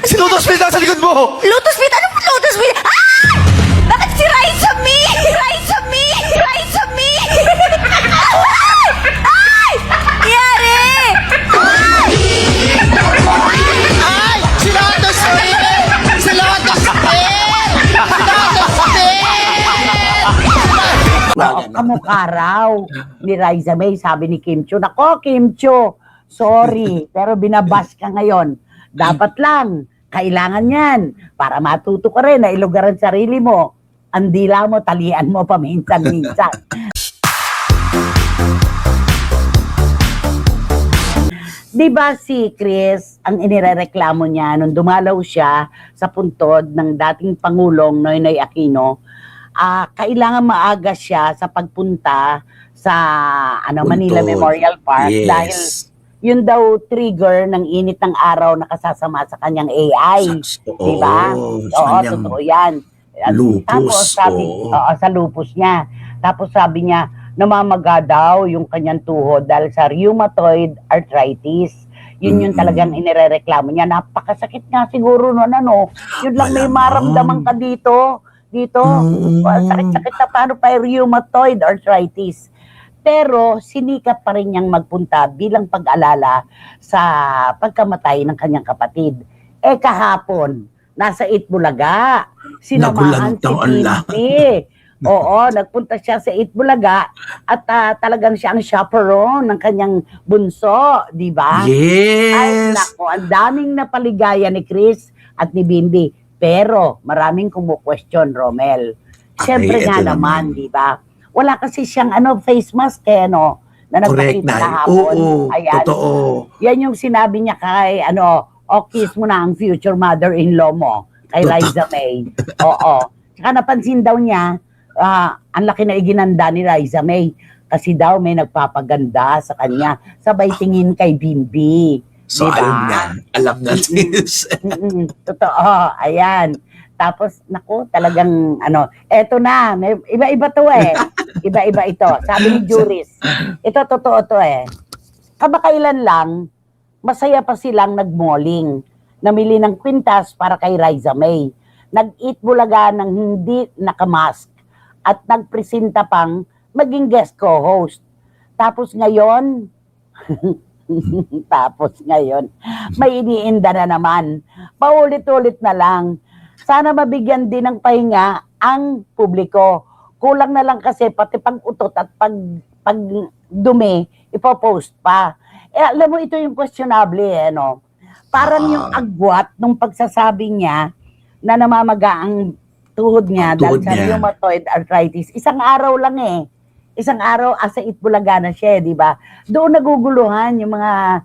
Si Lotus Smith nasa likod mo! Lotus Smith? Ano po Lotus Smith? Ah! Bakit si Raisa Me? Raisa Me? Raisa Me? Ay! Yari! Ay! Ay! Si Lotus Smith! Si Lotus Smith! Si Lotus Smith! Kamukha raw ni Raisa May, sabi ni Kim Cho. Nako, Kim Cho, sorry, pero binabash ka ngayon. Dapat lang, kailangan yan para matuto ka rin na ilugaran sarili mo. Ang dila mo, talian mo paminsan-minsan. Di ba si Chris, ang inirereklamo niya nung dumalaw siya sa puntod ng dating Pangulong Noynoy Aquino, kailangan maaga siya sa pagpunta sa Manila Memorial Park dahil yun daw trigger ng init ng araw na kasasama sa kanyang AI. Di ba? Oo, totoo yan. Lupus. Tapos sabi, sa lupus niya. Tapos sabi niya, namamaga daw yung kanyang tuhod dahil sa rheumatoid arthritis. Yun yung talagang inirereklamo niya. Napakasakit nga siguro nun, Yun lang may maramdaman ka dito. Sakit-sakit na paano pa yung rheumatoid arthritis. Pero sinikap pa rin niyang magpunta bilang pag-alala sa pagkamatay ng kanyang kapatid. Kahapon, nasa Itbulaga. Sinamahan si Pinti. Oo, nagpunta siya sa Itbulaga at talagang siya ang chaperone ng kanyang bunso, di ba? Yes! Ay, nako, ang daming napaligaya ni Chris at ni Bimbi. Pero maraming kumu-question, Romel. Siyempre nga naman, di ba? Wala kasi siyang face mask na Correct nagpakita na. kahapon. Oo, Ayan. totoo. Yan yung sinabi niya kay, kiss mo na ang future mother-in-law mo, kay Raisa May. Oo. Saka napansin daw niya, ang laki na iginanda ni Raisa May. Kasi daw may nagpapaganda sa kanya. Sabay tingin kay Bimbi. So, diba? ayun yan. Alam natin. Totoo. Ayan. Tapos, naku, talagang, eto na, may iba-iba to Iba-iba ito. Sabi ni Juris, ito totoo to Kabakailan lang, masaya pa silang nag-malling. Namili ng kwintas para kay Raisa May. Nag-eat bulaga ng hindi nakamask. At nagpresenta pang maging guest co-host. Tapos ngayon, may iniinda na naman. Paulit-ulit na lang. Sana mabigyan din ng pahinga ang publiko. Kulang na lang kasi pati pag-utot at pag-dumi, ipopost pa. Alam mo, ito yung questionable, Parang yung agwat nung pagsasabi niya na namamaga ang tuhod niya dahil sa rheumatoid arthritis. Isang araw lang Isang araw, asa Itbulaga na siya, di ba? Doon naguguluhan yung mga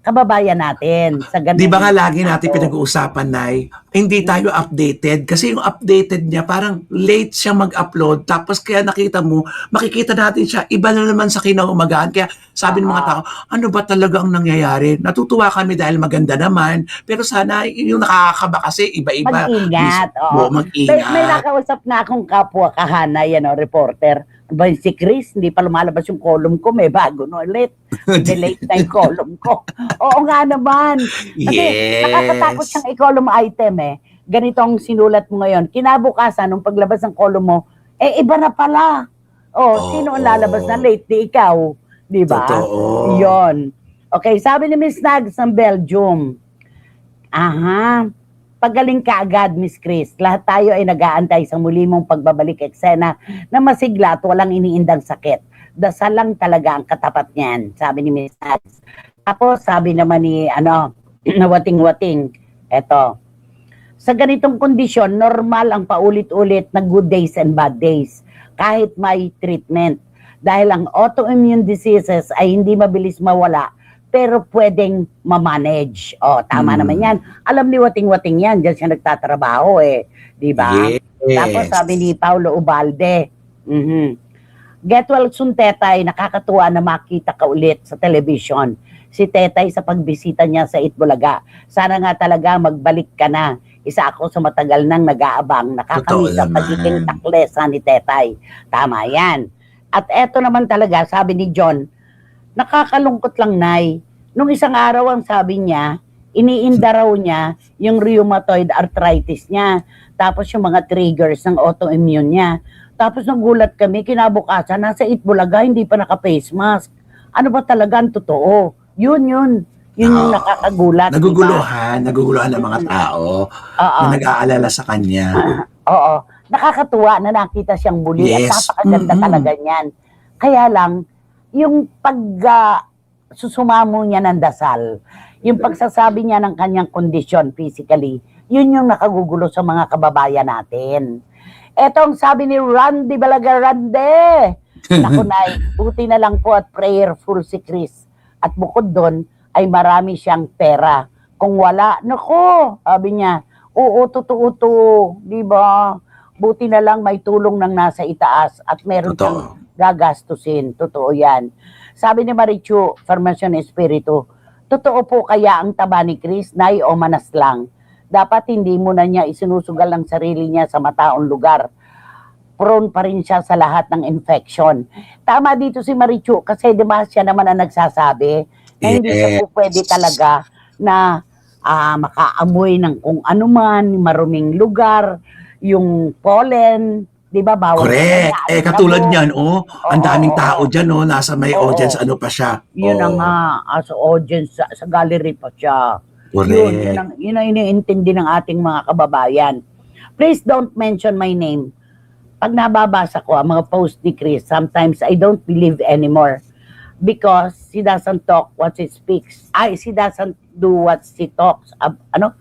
kababayan natin sa ganun. Di ba nga lagi natin pinag-uusapan, Nay? Hindi tayo updated. Kasi yung updated niya, parang late siya mag-upload. Tapos kaya makikita natin siya, iba na naman sa kinaumagahan. Kaya sabi ng mga tao, ano ba talaga ang nangyayari? Natutuwa kami dahil maganda naman. Pero sana yung nakakaba kasi iba-iba. Mag-ingat. Mag-ingat. May nakausap na akong kapwa kahanay, reporter. Ba si Chris, hindi pa lumalabas yung column ko, may bago ulit. Delete na yung column ko. Oo nga naman. Kasi nakakatakot siyang i-column item Ganito ang sinulat mo ngayon. Kinabukasan, nung paglabas ng column mo, iba na pala. Sino ang lalabas na late? Di ikaw. Di ba? Totoo. Yun. Okay, sabi ni Miss Nags ng Belgium. Pagaling ka agad, Miss Chris. Lahat tayo ay nag-aantay sa muli mong pagbabalik eksena na masigla at walang iniindang sakit. Dasal lang talaga ang katapat niyan, sabi ni Miss Nags. Tapos, sabi naman ni, nawating-wating, eto, sa ganitong kondisyon, normal ang paulit-ulit na good days and bad days, kahit may treatment. Dahil ang autoimmune diseases ay hindi mabilis mawala, pero pwedeng ma-manage. Tama naman yan. Alam ni Wating-Wating yan, dyan siya nagtatrabaho di ba? Yes. Tapos sabi ni Paulo Ubalde, get well soon, Tetay, nakakatuwa na makita ka ulit sa television. Si Tetay sa pagbisita niya sa Itbulaga. Sana nga talaga magbalik ka na. Isa ako sa matagal nang nag-aabang, nakakamiss ang pagiging taklesa ni Tetay. Tama yan. At eto naman talaga, sabi ni John, nakakalungkot lang, Nay. Nung isang araw ang sabi niya, iniinda raw niya yung rheumatoid arthritis niya. Tapos yung mga triggers ng autoimmune niya. Tapos nagulat kami, kinabukasan, nasa Itbulaga, hindi pa naka-face mask. Ano ba talaga ang totoo? Yun. Yun yung Oo. nakakagulat. Naguguluhan ng mga tao Oo. na nag-aalala sa kanya. Oo. Nakakatuwa na nakita siyang muli Yes. at napakaganda talaga niyan. Kaya lang, yung susumamo niya ng dasal, yung pagsasabi niya ng kanyang kondisyon physically, yun yung nakagugulo sa mga kababayan natin. Etong sabi ni Randy Balaga, Randy! Naku, Nay, buti na lang po at prayerful si Chris. At bukod doon, ay marami siyang pera. Kung wala, naku, sabi niya, oo, totoo to, di ba? Buti na lang may tulong ng nasa itaas at meron Totoo. siyang gagastusin. Totoo yan. Sabi ni Marichu, Formación Espiritu, totoo po kaya ang taba ni Chris, Nay, o manas lang? Dapat hindi mo na niya isinusugal ang sarili niya sa mataong lugar. Prone pa rin siya sa lahat ng infection. Tama dito si Marichu kasi di ba siya naman ang nagsasabi na hindi siya po pwede talaga na makaamoy ng kung ano man, maruming lugar, yung pollen, di ba? Bawal Correct. na, Katulad mo. niyan, ang daming Oo. tao dyan, nasa may Oo. audience, ano pa siya. Yun Oo. ang sa audience, sa gallery pa siya. Correct. Yun ang iniintindi ng ating mga kababayan. Please don't mention my name. Pag nababasa ko ang mga post ni Chris, sometimes I don't believe anymore. Because she doesn't talk what she speaks. She doesn't do what she talks. Ano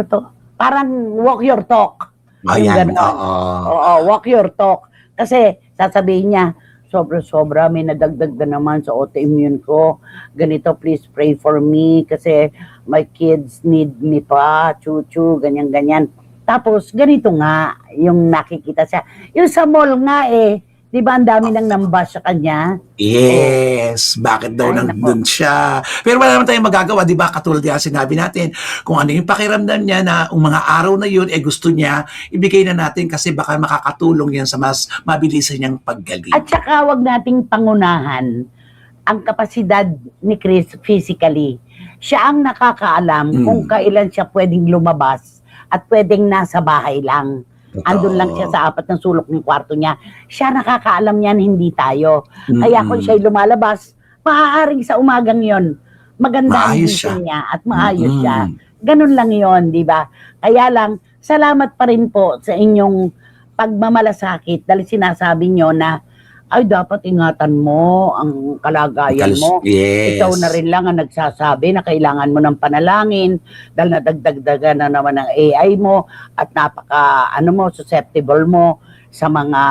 to? Parang walk your talk. Yung Ayan, ganon. oo. Oo, walk your talk. Kasi sasabihin niya, sobra-sobra, may nadagdag na naman sa autoimmune ko. Ganito, please pray for me kasi my kids need me pa, chuchu, ganyan-ganyan. Tapos, ganito nga, yung nakikita siya. Yung sa mall nga di ba ang dami nang nambas sa kanya? Yes, bakit daw Ay, nandun siya? Pero wala naman tayong magagawa, di ba? Katulad yan sinabi natin, kung ano yung pakiramdam niya na ang mga araw na yun, gusto niya, ibigay na natin kasi baka makakatulong yan sa mas mabilisan niyang paggaling. At saka wag nating pangunahan ang kapasidad ni Chris physically. Siya ang nakakaalam kung kailan siya pwedeng lumabas at pwedeng nasa bahay lang. Andun lang siya sa apat ng sulok ng kwarto niya. Siya nakakaalam niyan, hindi tayo. Kaya kung siya'y lumalabas, maaaring sa umagang yon maganda ang Maayos gising siya. niya at maayos siya. Ganun lang yon, di ba? Kaya lang, salamat pa rin po sa inyong pagmamalasakit dahil sinasabi nyo na ay dapat ingatan mo ang kalagayan mo. Yes. Ikaw na rin lang ang nagsasabi na kailangan mo ng panalangin dahil nadagdagdagan na naman ng AI mo at susceptible mo sa mga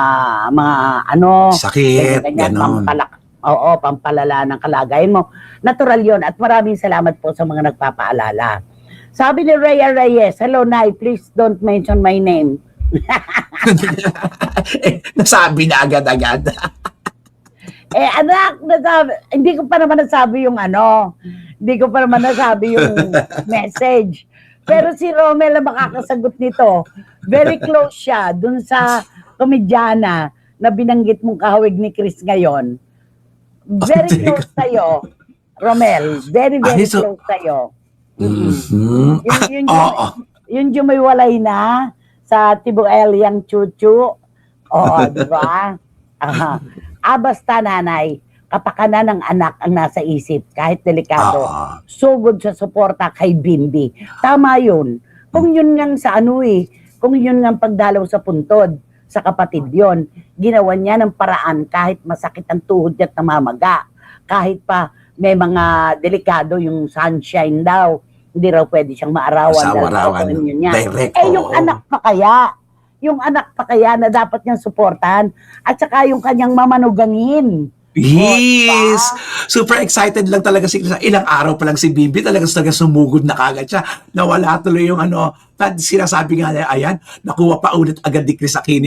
Sakit, ganyan, ganon. pampalala ng kalagayan mo. Natural yon at maraming salamat po sa mga nagpapaalala. Sabi ni Rhea Reyes, hello Nay, please don't mention my name. Nasabi na agad-agad. Anak, hindi ko pa naman nasabi yung hindi ko pa naman nasabi yung message. Pero si Romel ang makakasagot nito. Very close siya dun sa komedyana na binanggit mong kahawig ni Chris ngayon. Very close sa'yo, Romel. Very, very close sa'yo. Yung jumiwalay na sa Tibuel yang chuchu. Oo, di ba? Basta nanay, kapakanan ng anak ang nasa isip, kahit delikado. Sugod sa suporta kay Bimbi. Tama yun. Kung yun ngang kung yun ngang pagdalaw sa puntod, sa kapatid yon, ginawa niya ng paraan kahit masakit ang tuhod niya at namamaga. Kahit pa may mga delikado yung sunshine daw, hindi raw pwede siyang maarawan dahil yun niya. Direct, yung anak pa kaya na dapat niyang suportahan at saka yung kanyang mamanugangin. Yes! Super excited lang talaga si Chris. Ilang araw pa lang si Bibi, talaga sumugod na kagad siya. Nawala tuloy yung sinasabi nga niya, ayan, nakuha pa ulit agad ni Chris Aquino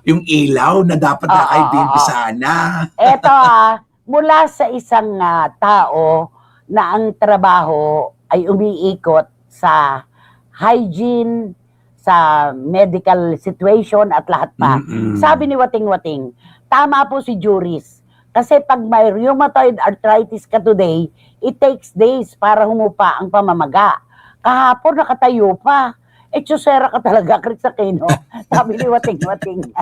yung ilaw na dapat na kay Bibi sana. Eto mula sa isang tao na ang trabaho ay umiikot sa hygiene, sa medical situation at lahat pa. Sabi ni Wating-Wating, tama po si Juris. Kasi pag may rheumatoid arthritis ka today, it takes days para humupa ang pamamaga. Kahapon nakatayo pa. Tsusera ka talaga, Chris Aquino. Sabi ni Wating-Wating.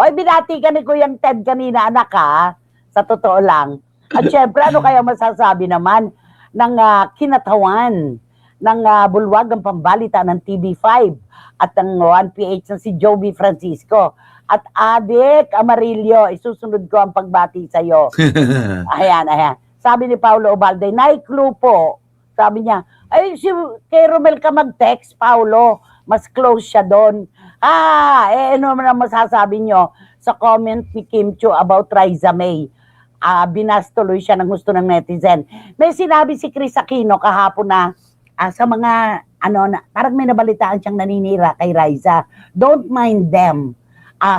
Oy, binati ka ni Kuyang Ted kanina, anak ha. Sa totoo lang. At syempre, ano kaya masasabi naman ng kinatawan ng bulwagang pambalita ng TV5 at ng 1PH na si Joby Francisco. At Adik Amarillo, isusunod ko ang pagbati sa'yo. Ayan. Sabi ni Paulo Obalde, clue po. Sabi niya, ay, kay Romel ka mag-text, Paulo. Mas close siya doon. Ano naman ang masasabi nyo sa comment ni Kim Chiu about Riza May? Binastuloy siya ng gusto ng netizen. May sinabi si Chris Aquino kahapon na sa mga, parang may nabalitaan siyang naninira kay Riza. Don't mind them.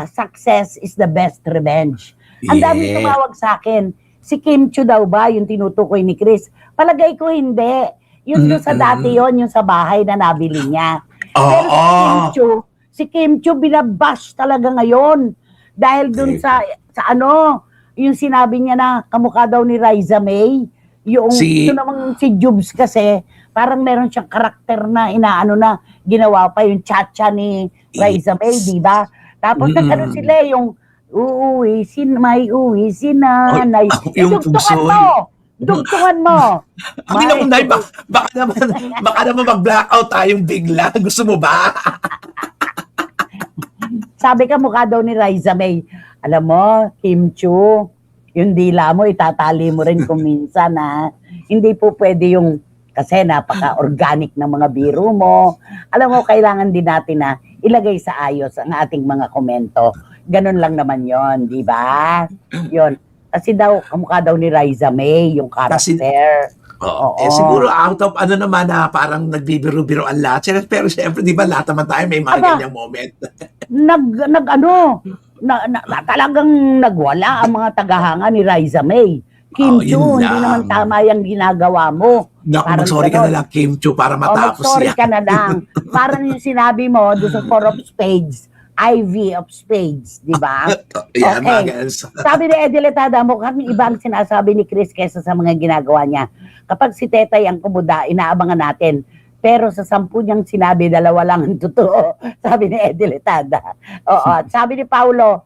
Success is the best revenge. Ang dami tumawag sa akin. Si Kim Chiu daw ba yung tinutukoy ni Chris? Palagay ko hindi. Yun sa dati yon, yung sa bahay na nabili niya. Pero si Kim Chiu binabash talaga ngayon. Dahil dun sa yung sinabi niya na kamukha daw ni Riza May. Yung namang si Jubes kasi, parang meron siyang karakter na ginawa pa yung chacha ni Riza May, di ba? Tapos nagkaroon sila yung uuwi si nanay. Dugtungan mo. Amin ako, Nay, baka naman mag-blackout tayong bigla. Gusto mo ba? Sabi ka mukha daw ni Riza May. Alam mo, Kim Chiu, yung dila mo, itatali mo rin kung minsan, ha? Hindi po pwede yung, kasi napaka-organic ng mga biro mo. Alam mo, kailangan din natin na ilagay sa ayos ang ating mga komento. Ganun lang naman yon, di ba? Yon. Kasi daw, kamukha daw ni Riza May, yung character. Oo. Siguro out of naman na parang nagbibiro-biro ang lahat. Pero syempre, di ba, lahat naman tayo may mga ganyang moment. Talagang nagwala ang mga tagahanga ni Riza May. Kim Chiu, hindi naman tama yung ginagawa mo. Mag-sorry ka na lang, Kim Chiu, para matapos mag-sorry ka na lang. Parang yung sinabi mo doon sa 4 of Spades, IV of Spades, di ba? Okay. Sabi ni Ediletada, mukhang iba ang sinasabi ni Chris kesa sa mga ginagawa niya. Kapag si Tetay ang kumuda, inaabangan natin. Pero sa 10 niyang sinabi, 2 lang ang totoo. Sabi ni Ediletada. Oo. Sabi ni Paulo,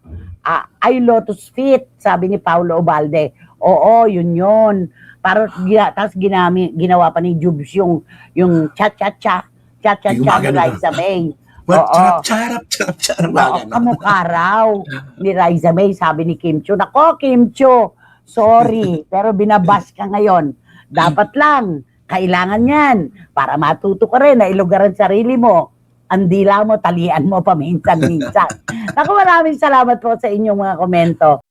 ay Lotus Fit. Sabi ni Paulo Obalde. Oo, yun. Tapos ginawa pa ni Jubes yung cha-cha-cha ni Riza May. Charap. Kamukha raw ni Riza May, sabi ni Kim Chiu. Nako, Kim Chiu, sorry, pero binabash ka ngayon. Dapat lang, kailangan yan, para matuto ka rin na ilugaran sarili mo. Ang dila mo, talian mo paminsan-minsan. Naku, maraming salamat po sa inyong mga komento.